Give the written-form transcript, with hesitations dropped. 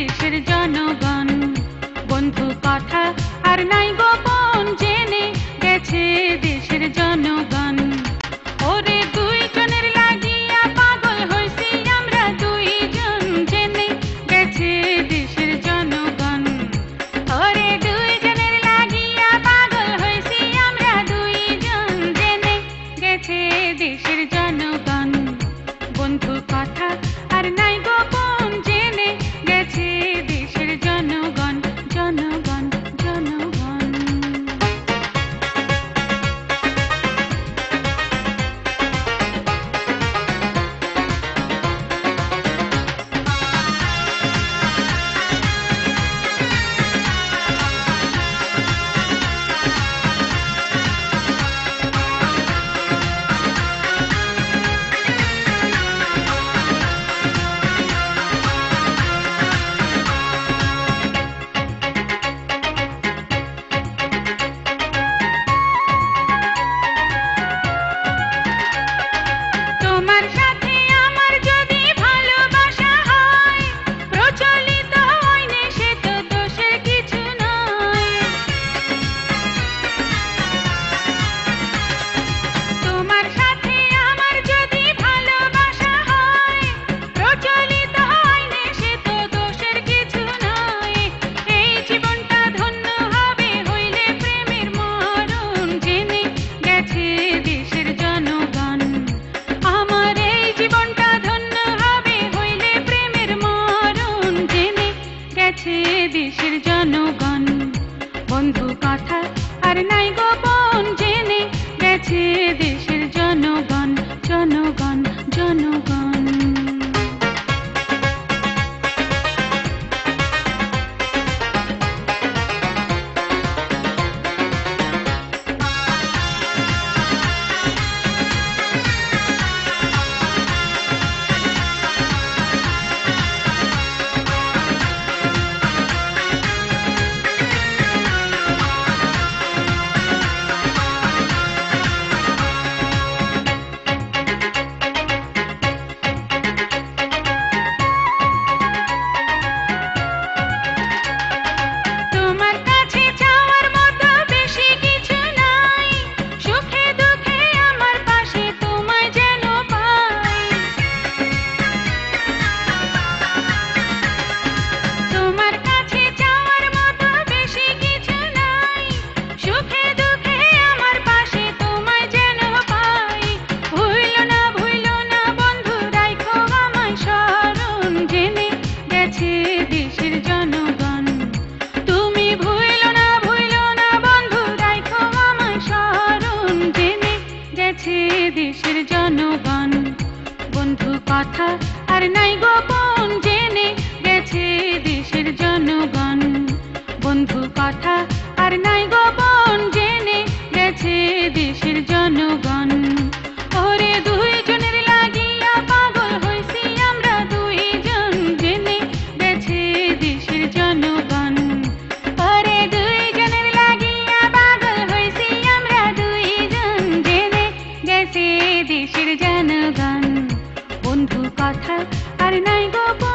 দেশের জনগণ। বন্ধু কথা আর নাই গোপন, জেনে গেছে দেশের জনগণ। ওরে দুইজনের লাগিয়া পাগল হইছি আমরা দুইজন, জেনে গেছে দেশের জনগণ। ওরে দুইজনের লাগিয়া পাগল হইছি আমরা দুইজন, জেনে গেছে দেশের জনগণ। বন্ধু কথা আর নাই গোপন, জেনে গেছে দেশের জনগণ, জনগণ, জনগণ। দেশের জনগণ। বন্ধু কথা আর নাই গোপন, জেনে গেছে দেশের জনগণ, জনগণ, জনগণ। দেশের জনগণ, তুমি ভুইল না বন্ধু, রাইখো আমায় স্মরণ, জেনে গেছে দেশের জনগণ। বন্ধু কথা আর নাই গোপন, জেনে গেছে দেশের জনগণ। বন্ধু কথা আর নাই গোপন, জেনে গেছে দেশের জনগণ। ওরে দুইজনের লাগিয়া পাগল হইছি আমরা দুইজন, জেনে গেছে দেশের জনগণ। ওরে দুইজনের লাগিয়া পাগল হইছি আমরা দুইজন, জেনে গেছে দেশের জনগণ। বন্ধু কথা আর নাই গোপন।